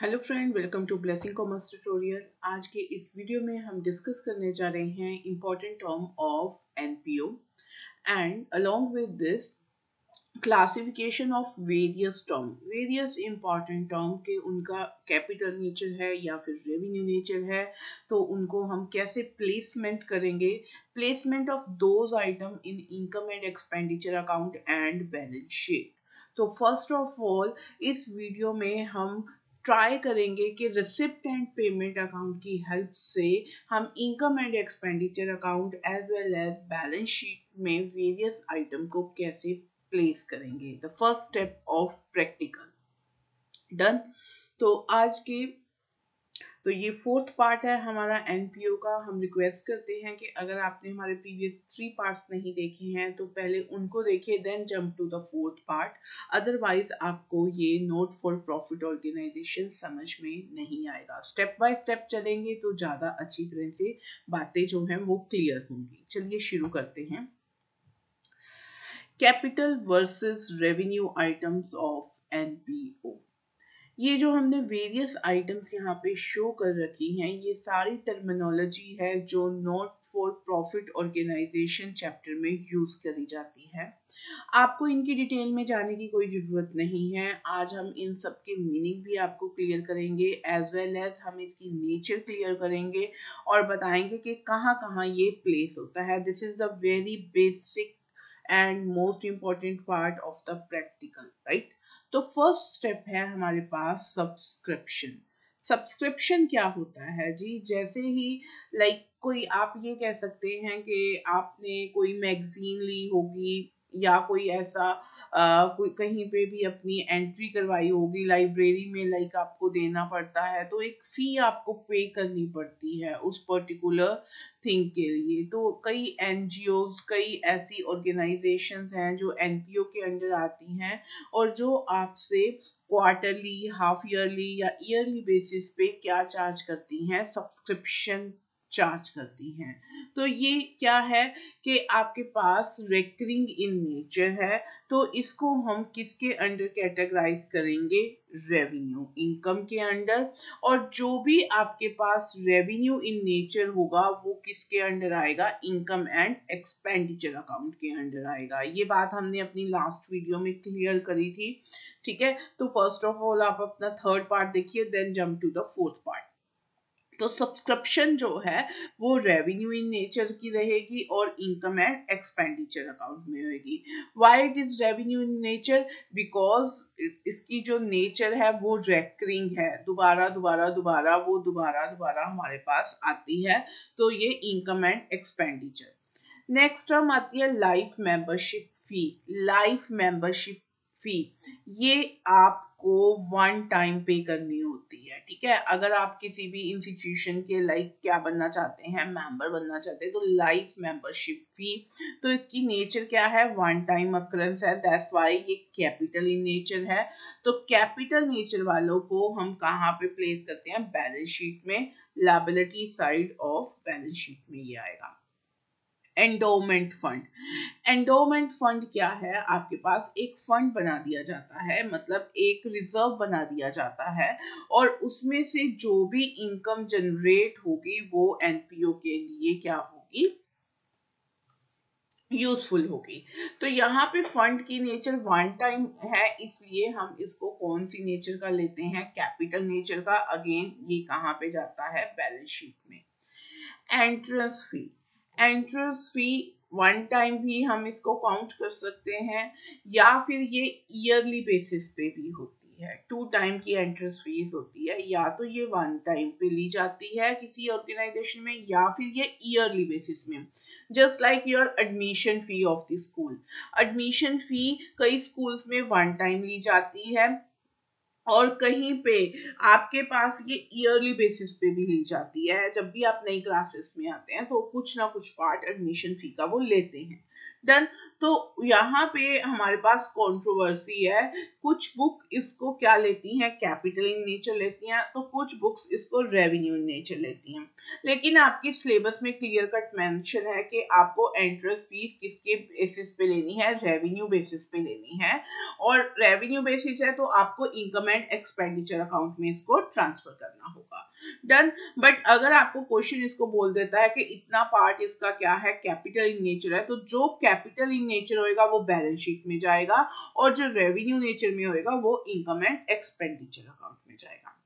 Hello friend, welcome to Blessing Commerce tutorial. आज के इस वीडियो में हम डिस्कस करने जा रहे हैं important term of NPO and along with this classification of various term. Various important term के उनका कैपिटल नेचर है या फिर रेवेन्यू नेचर है, तो उनको हम कैसे प्लेसमेंट करेंगे। Placement of those item in income and expenditure account and balance sheet. तो फर्स्ट ऑफ ऑल इस वीडियो में हम ट्राई करेंगे कि रिसिप्ट एंड पेमेंट अकाउंट की हेल्प से हम income and expenditure account as well as balance sheet में वेरियस आइटम को कैसे प्लेस करेंगे। The first step of practical done. तो ये फोर्थ पार्ट है हमारा एनपीओ का। हम रिक्वेस्ट करते हैं कि अगर आपने हमारे प्रीवियस 3 पार्ट्स नहीं देखे हैं तो पहले उनको देखिए, then jump to the fourth part. Otherwise आपको ये नोट फॉर प्रॉफिट ऑर्गेनाइजेशन समझ में नहीं आएगा। स्टेप बाय स्टेप चलेंगे तो ज्यादा अच्छी तरह से बातें जो हैं वो क्लियर होंगी। चलिए शुरू करते हैं। Capital versus revenue items of NPO. ये जो हमने वेरियस आइटम्स यहाँ पे शो कर रखी हैं, ये सारी टर्मिनोलॉजी है जो not for profit organisation chapter में यूज करी जाती है। आपको इनकी डिटेल में जाने की कोई जरूरत नहीं है। आज हम इन सब के मीनिंग भी आपको क्लियर करेंगे, एज वेल एज हम इसकी नेचर क्लियर करेंगे और बताएंगे कि कहाँ कहाँ ये प्लेस होता है। This is the very basic and most important part of the practical, right. तो फर्स्ट स्टेप है हमारे पास सब्सक्रिप्शन। सब्सक्रिप्शन क्या होता है जी? जैसे ही कोई आप ये कह सकते हैं कि आपने कोई मैगजीन ली होगी या कोई ऐसा कोई कहीं पे भी अपनी एंट्री करवाई होगी लाइब्रेरी में, आपको देना पड़ता है, तो एक फी आपको पे करनी पड़ती है उस पर्टिकुलर थिंग के लिए। तो कई एनजीओज, कई ऐसी ऑर्गेनाइजेशंस हैं जो एनपीओ के अंडर आती हैं और जो आपसे क्वार्टरली, हाफ ईयरली या ईयरली बेसिस पे क्या चार्ज करती हैं? सब्सक्रिप्शन चार्ज करती हैं। तो ये क्या है कि आपके पास रेकरिंग इन नेचर है, तो इसको हम किसके अंडर कैटेगराइज करेंगे? रेवेन्यू, इनकम के अंडर। और जो भी आपके पास रेवेन्यू इन नेचर होगा वो किसके अंडर आएगा? इनकम एंड एक्सपेंडिचर अकाउंट के अंडर आएगा। ये बात हमने अपनी लास्ट वीडियो में क्लियर करी थी, ठीक है। तो फर्स्ट ऑफ ऑल आप अपना थर्ड पार्ट देखिए, then jump to the fourth part. तो सब्सक्रिप्शन जो है वो रेवेन्यू इन नेचर की रहेगी और इनकम एंड एक्सपेंडिचर अकाउंट में होगी। Why it is revenue in nature? Because इसकी जो नेचर है वो रेकरिंग है, दोबारा दोबारा दोबारा वो दोबारा दोबारा हमारे पास आती है। तो ये income and expenditure. Next term आती है life membership fee. Life membership fee ये आपको वन टाइम पे करनी होती है, ठीक है। अगर आप किसी भी इंस्टीट्यूशन के क्या बनना चाहते हैं, मेंबर बनना चाहते हैं, तो लाइफ मेंबरशिप फी, तो इसकी नेचर क्या है? वन टाइम अकरेंस है, दैट्स व्हाई ये कैपिटल इन नेचर है। तो कैपिटल नेचर वालों को हम कहाँ पे प्लेस करते हैं? बैलेंस शीट में, liability side of balance sheet में ये आएगा। Endowment fund. एंडोमेंट फंड क्या है? आपके पास एक फंड बना दिया जाता है, मतलब एक रिजर्व बना दिया जाता है और उसमें से जो भी इनकम जनरेट होगी वो एनपीओ के लिए क्या होगी? यूजफुल होगी। तो यहाँ पे फंड की नेचर वन टाइम है, इसलिए हम इसको कौन सी नेचर का लेते हैं? कैपिटल नेचर का। अगेन ये कहाँ पे जाता है? बैलेंस शीट में। Entrance fee. Entrance fee one time भी हम इसको काउंट कर सकते हैं या फिर ये ईयरली बेसिस पे भी होती है। 2 टाइम की एंट्रेंस फीस होती है, या तो ये वन टाइम पे ली जाती है किसी ऑर्गेनाइजेशन में या फिर ये ईयरली बेसिस में। Just like your admission fee of the school. Admission fee कई स्कूल्स में वन टाइम ली जाती है और कहीं पे आपके पास ये ईयरली बेसिस पे भी ली जाती है। जब भी आप नई क्लासेस में आते हैं तो कुछ ना कुछ पार्ट एडमिशन फी का वो लेते हैं, डन। तो यहाँ पे हमारे पास कंट्रोवर्सी है, कुछ बुक इसको क्या लेती हैं, कैपिटल इन नेचर लेती हैं, तो कुछ बुक्स इसको रेवेन्यू इन नेचर लेती हैं। लेकिन आपके सिलेबस में क्लियर कट मेंशन है कि आपको एंट्रेंस फीस किसके बेसिस पे लेनी है, रेवेन्यू बेसिस पे लेनी है, और रेवेन्यू बेसिस है तो आपको इनकम एंड एक्सपेंडिचर अकाउंट में इसको ट्रांसफर करना होगा। डन। बट अगर आपको क्वेश्चन इसको बोल देता है कि इतना पार्ट इसका क्या है, कैपिटल इन नेचर है, तो जो कैपिटल इन नेचर होएगा वो बैलेंस शीट में जाएगा, और जो रेवेन्यू नेचर में होएगा वो इनकम एंड एक्सपेंडिचर अकाउंट में जाएगा।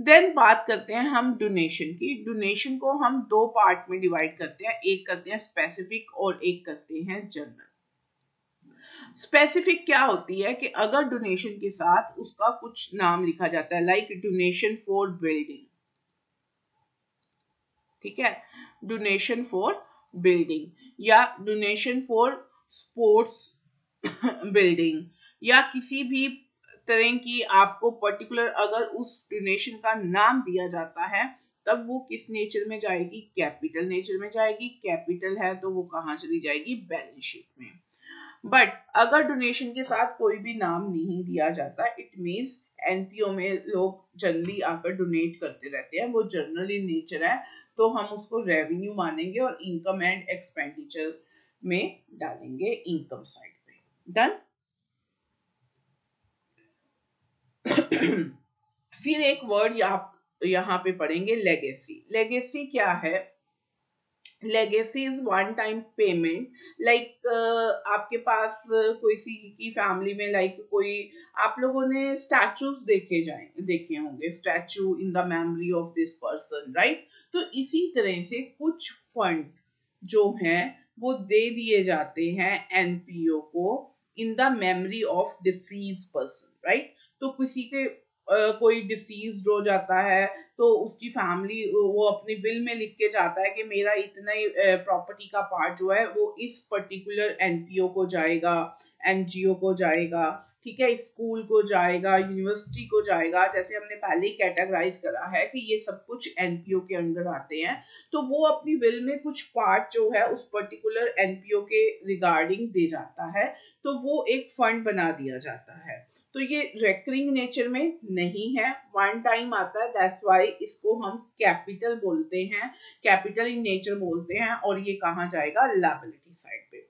देन बात करते हैं हम डोनेशन की। डोनेशन को हम दो पार्ट में डिवाइड करते हैं, एक करते हैं स्पेसिफिक और एक करते हैं जनरल। स्पेसिफिक क्या होती है कि अगर डोनेशन के साथ उसका कुछ नाम लिखा जाता है, लाइक डोनेशन फॉर बिल्डिंग, ठीक है, डोनेशन फॉर बिल्डिंग या डोनेशन फॉर स्पोर्ट्स बिल्डिंग, या किसी भी तरह की आपको पर्टिकुलर अगर उस डोनेशन का नाम दिया जाता है, तब वो किस नेचर में जाएगी, कैपिटल नेचर में जाएगी। कैपिटल है तो वो कहां चली जाएगी, बैलेंस शीट में। बट अगर डोनेशन के साथ कोई भी नाम नहीं दिया जाता, इट मींस एनपीओ में लोग जनरली आकर डोनेट करते रहते हैं, वो जनरल इन नेचर है, तो हम उसको रेवेन्यू मानेंगे और इनकम एंड एक्सपेंडिचर में डालेंगे इनकम साइड पे। डन। फिर एक वर्ड यहाँ पे पढ़ेंगे, लेगेसी। लेगेसी क्या है, legacy is one time payment, like आपके पास कोई सी की फैमिली में, लाइक कोई, आप लोगों ने स्टैचूज देखे होंगे, statue in the memory of this person, right. तो इसी तरह से कुछ फंड जो हैं वो दे दिए जाते हैं एनपीओ को in the memory of disease person, right. तो किसी के कोई डिसीज हो जाता है तो उसकी फैमिली वो अपनी विल में लिख के जाता है कि मेरा इतना ही प्रॉपर्टी का पार्ट जो है वो इस पर्टिकुलर एनपीओ को जाएगा, एनजीओ को जाएगा, ठीक है, स्कूल को जाएगा, यूनिवर्सिटी को जाएगा, जैसे हमने पहले ही कैटेगराइज करा है कि ये सब कुछ एनपीओ के अंडर आते हैं। तो वो अपनी विल में कुछ पार्ट जो है उस पर्टिकुलर एनपीओ के रिगार्डिंग दे जाता है, तो वो एक फंड बना दिया जाता है। तो ये रेकरिंग नेचर में नहीं है, वन टाइम आता है, दैट्स व्हाई इसको हम कैपिटल बोलते हैं, कैपिटल इन नेचर बोलते हैं, और ये कहां जाएगा, लायबिलिटी साइड पे।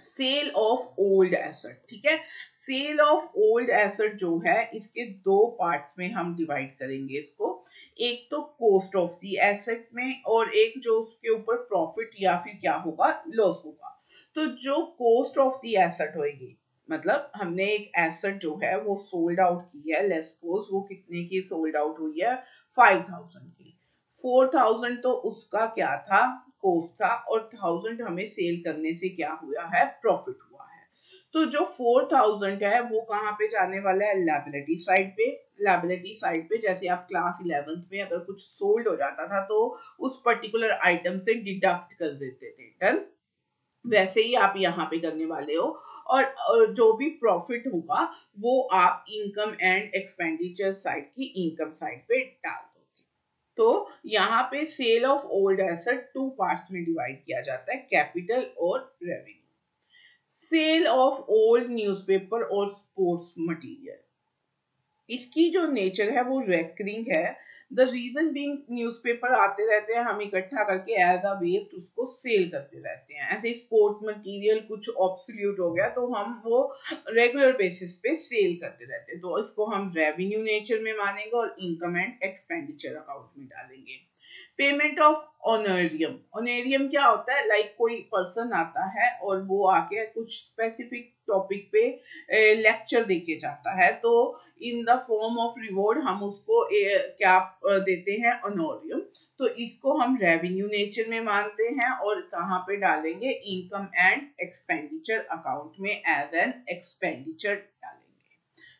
सेल ऑफ ओल्ड एसेट, ठीक है, सेल ऑफ ओल्ड एसेट जो है इसके दो पार्ट्स में हम डिवाइड करेंगे इसको, एक तो कॉस्ट ऑफ द एसेट में, और एक जो उसके ऊपर प्रॉफिट या फिर क्या होगा, लॉस होगा। तो जो कॉस्ट ऑफ द एसेट होगी, मतलब हमने एक एसेट जो है वो सोल्ड आउट की है, लेट्स सपोज वो कितने की सोल्ड आउट हुई है, 5000 की, 4000 तो उसका क्या था, कॉस्ट था, और 1000 हमें सेल करने से क्या हुआ है, प्रॉफिट हुआ है। तो जो 4000 है वो कहाँ पे जाने वाला है, लायबिलिटी साइड पे। लायबिलिटी साइड पे जैसे आप क्लास 11th में अगर कुछ सोल्ड हो जाता था तो उस पर्टिकुलर आइटम से डिडक्ट कर देते थे, डन, वैसे ही आप यहाँ पे करने वाले हो, और जो भी प्रॉफिट होगा वो आप इनकम एंड एक्सपेंडिचर साइड की इनकम साइड पे डाल दोगे। तो यहाँ पे sale of old asset two parts में डिवाइड किया जाता है, कैपिटल और revenue. Sale of old newspaper और स्पोर्ट्स मटेरियल, इसकी जो नेचर है वो रेकरिंग है। द रीजन बीइंग न्यूज़पेपर आते रहते हैं, हम इकट्ठा करके एज अ वेस्ट उसको सेल करते रहते हैं। ऐसे स्पोर्ट्स मटेरियल कुछ ऑब्सोल्यूट हो गया तो हम वो रेगुलर बेसिस पे सेल करते रहते हैं, तो इसको हम रेवेन्यू नेचर में मानेंगे और इनकम एंड एक्सपेंडिचर अकाउंट में डालेंगे। पेमेंट ऑफ ऑनरियम, ऑनरियम क्या होता है, लाइक कोई पर्सन आता है और वो आके कुछ स्पेसिफिक टॉपिक पे लेक्चर देके जाता है, तो in the form of reward हम उसको क्या देते हैं, ऑनरियम। तो इसको हम रेवेन्यू नेचर में मानते हैं और कहाँ पे डालेंगे, इनकम एंड एक्सपेंडिचर अकाउंट में एज एन एक्सपेंडिचर डालेंगे।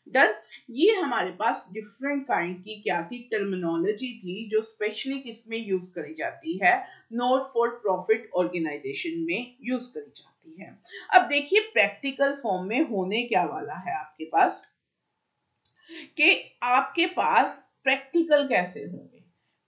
डन। ये हमारे पास डिफरेंट काइंड की क्या थी, टर्मिनोलॉजी थी जो स्पेशली किसमें यूज करी जाती है, नॉट फॉर प्रॉफिट ऑर्गेनाइजेशन में यूज करी जाती है। अब देखिए प्रैक्टिकल फॉर्म में होने क्या वाला है आपके पास, कि आपके पास प्रैक्टिकल कैसे होंगे,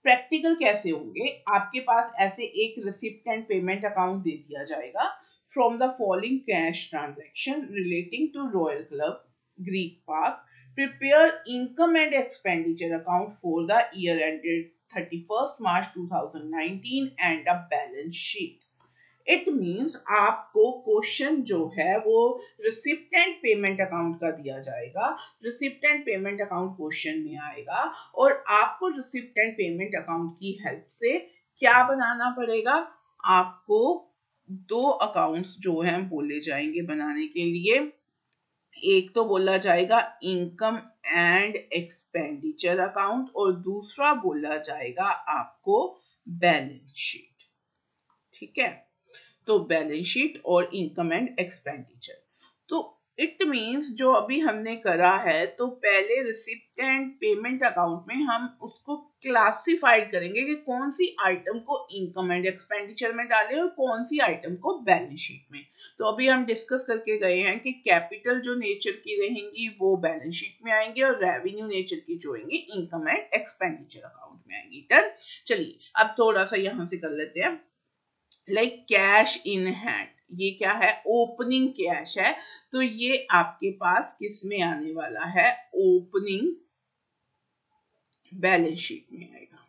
प्रैक्टिकल कैसे होंगे, आपके पास ऐसे एक रिसिप्ट एंड पेमेंट अकाउंट दे दिया जाएगा, from the following cash transaction relating to Royal Club, Greek Park. Prepare income and expenditure account for the year ended 31st March 2019 and a balance sheet. It means आपको question जो है वो receipt and payment account का दिया जाएगा, receipt and payment account question में आएगा और आपको रिसिप्ट एंड पेमेंट अकाउंट की हेल्प से क्या बनाना पड़ेगा, आपको दो अकाउंट्स जो हैं बोले जाएंगे बनाने के लिए। एक तो बोला जाएगा इनकम एंड एक्सपेंडिचर अकाउंट और दूसरा बोला जाएगा आपको बैलेंस शीट। ठीक है, तो बैलेंस शीट और इनकम एंड एक्सपेंडिचर। तो इट मींस जो अभी हमने करा है, तो पहले रिसिप्ट एंड पेमेंट अकाउंट में हम उसको क्लासिफाइड करेंगे कि कौन सी आइटम को इनकम एंड एक्सपेंडिचर में डालें और कौन सी आइटम को बैलेंस शीट में। तो अभी हम डिस्कस करके गए हैं कि कैपिटल जो नेचर की रहेंगी वो बैलेंस शीट में आएंगे और रेवेन्यू नेचर की जो होंगी इनकम एंड एक्सपेंडिचर अकाउंट में आएंगी। डन। चलिए अब थोड़ा सा यहां से कर लेते हैं। लाइक कैश इन हैंड, ये क्या है, ओपनिंग कैश है, तो ये आपके पास किस में आने वाला है, ओपनिंग बैलेंस शीट में आएगा।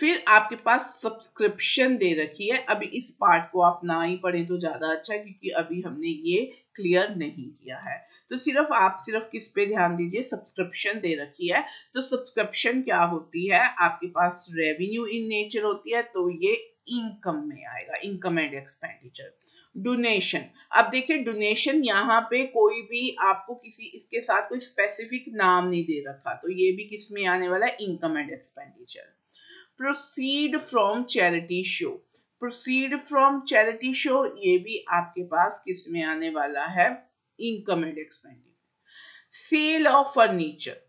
फिर आपके पास सब्सक्रिप्शन दे रखी है, अभी इस पार्ट को आप ना ही पढ़ें तो ज्यादा अच्छा है क्योंकि अभी हमने ये क्लियर नहीं किया है। तो सिर्फ किस पे ध्यान दीजिए, सब्सक्रिप्शन दे रखी है। तो सब्सक्रिप्शन क्या होती है, आपके पास रेवेन्यू इन नेचर होती है, तो ये इनकम में आएगा, इनकम एंड एक्सपेंडिचर। डोनेशन, अब देखिए डोनेशन यहाँ पे कोई भी आपको किसी इसके साथ कोई स्पेसिफिक नाम नहीं दे रखा, तो ये भी किस में आने वाला है, income and expenditure. Proceed from charity show, proceed from charity show ये भी आपके पास किस में आने वाला है, income and expenditure. Sale of furniture,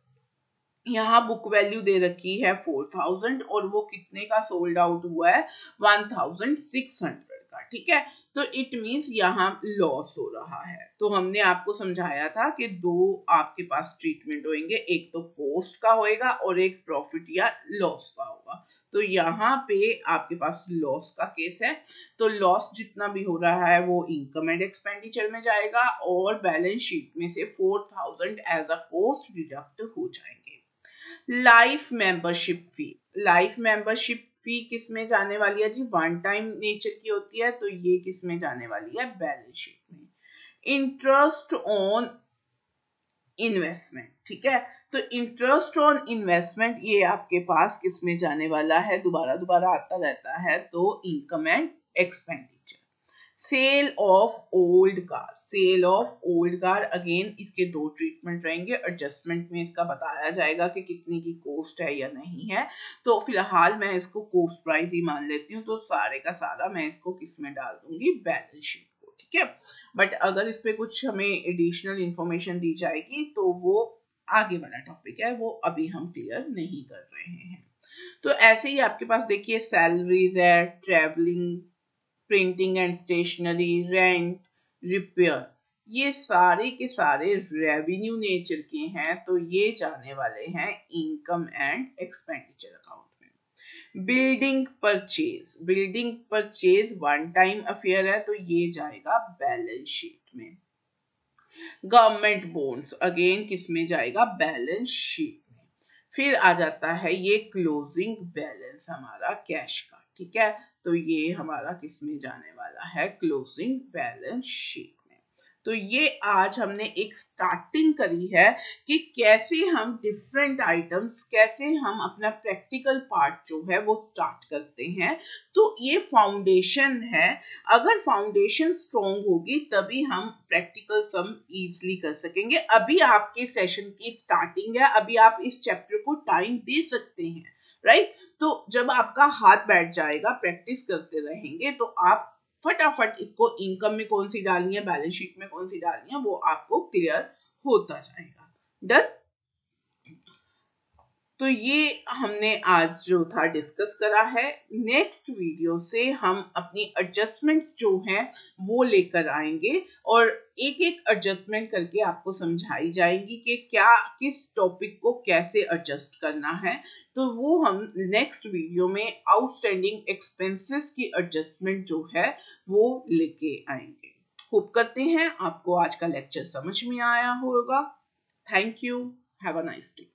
यहाँ बुक वैल्यू दे रखी है 4000 और वो कितने का सोल्ड आउट हुआ है, 1600 का। ठीक है, तो इट मींस यहाँ लॉस हो रहा है। तो हमने आपको समझाया था कि दो आपके पास ट्रीटमेंट होंगे, एक तो कॉस्ट का होएगा और एक प्रॉफिट या लॉस का होगा। तो यहाँ पे आपके पास लॉस का केस है, तो लॉस जितना भी हो रहा है वो इनकम एंड एक्सपेंडिचर में जाएगा और बैलेंस शीट में से 4000 एज अ कॉस्ट डिडक्ट हो जाएंगे। Life membership fee, life membership fee किस में जाने वाली है जी, वन टाइम नेचर की होती है, तो ये किस में जाने वाली है, बैलेंस शीट में। इंटरेस्ट ऑन इन्वेस्टमेंट, ठीक है, तो इंटरेस्ट ऑन इन्वेस्टमेंट ये आपके पास किस में जाने वाला है, दोबारा दोबारा आता रहता है, तो income and expenditure. Sale of old car, sale of old car again इसके दो ट्रीटमेंट रहेंगे, एडजस्टमेंट में इसका बताया जाएगा कि कितनी की कॉस्ट है या नहीं है। तो फिलहाल मैं इसको कॉस्ट प्राइस ही मान लेती हूँ, तो सारे का सारा मैं इसको किस में डाल दूंगी, बैलेंस शीट को। ठीक है, बट अगर इस पे कुछ हमें एडिशनल इंफॉर्मेशन दी जाएगी तो वो आगे वाला टॉपिक है, वो अभी हम क्लियर नहीं कर रहे हैं। तो ऐसे ही आपके पास देखिए सैलरीज है, travelling, printing and stationery, rent, repair, ये सारे के सारे रेवेन्यू नेचर के हैं, तो ये जाने वाले हैं इनकम एंड एक्सपेंडिचर अकाउंट में। Building purchase, building purchase one time affair है, तो ये जाएगा बैलेंस शीट में। गवर्नमेंट बॉन्ड्स अगेन किस में जाएगा, बैलेंस शीट में। फिर आ जाता है ये क्लोजिंग बैलेंस हमारा कैश का। ठीक है, तो ये हमारा किस में जाने वाला है, क्लोजिंग बैलेंस शीट में। तो ये आज हमने एक स्टार्टिंग करी है कि कैसे हम डिफरेंट आइटम्स, कैसे हम अपना प्रैक्टिकल पार्ट जो है वो स्टार्ट करते हैं। तो ये फाउंडेशन है, अगर फाउंडेशन स्ट्रॉन्ग होगी तभी हम प्रैक्टिकल सम इजीली कर सकेंगे। अभी आपके सेशन की स्टार्टिंग है, अभी आप इस चैप्टर को टाइम दे सकते हैं, राइट। तो जब आपका हाथ बैठ जाएगा, प्रैक्टिस करते रहेंगे, तो आप फटाफट इसको इनकम में कौन सी डालनी है, बैलेंस शीट में कौन सी डालनी है, वो आपको क्लियर होता जाएगा। डन। तो ये हमने आज जो था डिस्कस करा है। नेक्स्ट वीडियो से हम अपनी एडजस्टमेंट्स जो हैं वो लेकर आएंगे और एक एक एडजस्टमेंट करके आपको समझाई जाएगी कि क्या किस टॉपिक को कैसे एडजस्ट करना है। तो वो हम नेक्स्ट वीडियो में आउटस्टैंडिंग एक्सपेंसेस की एडजस्टमेंट जो है वो लेके आएंगे। होप करते हैं आपको आज का लेक्चर समझ में आया होगा। Thank you. Have a nice day.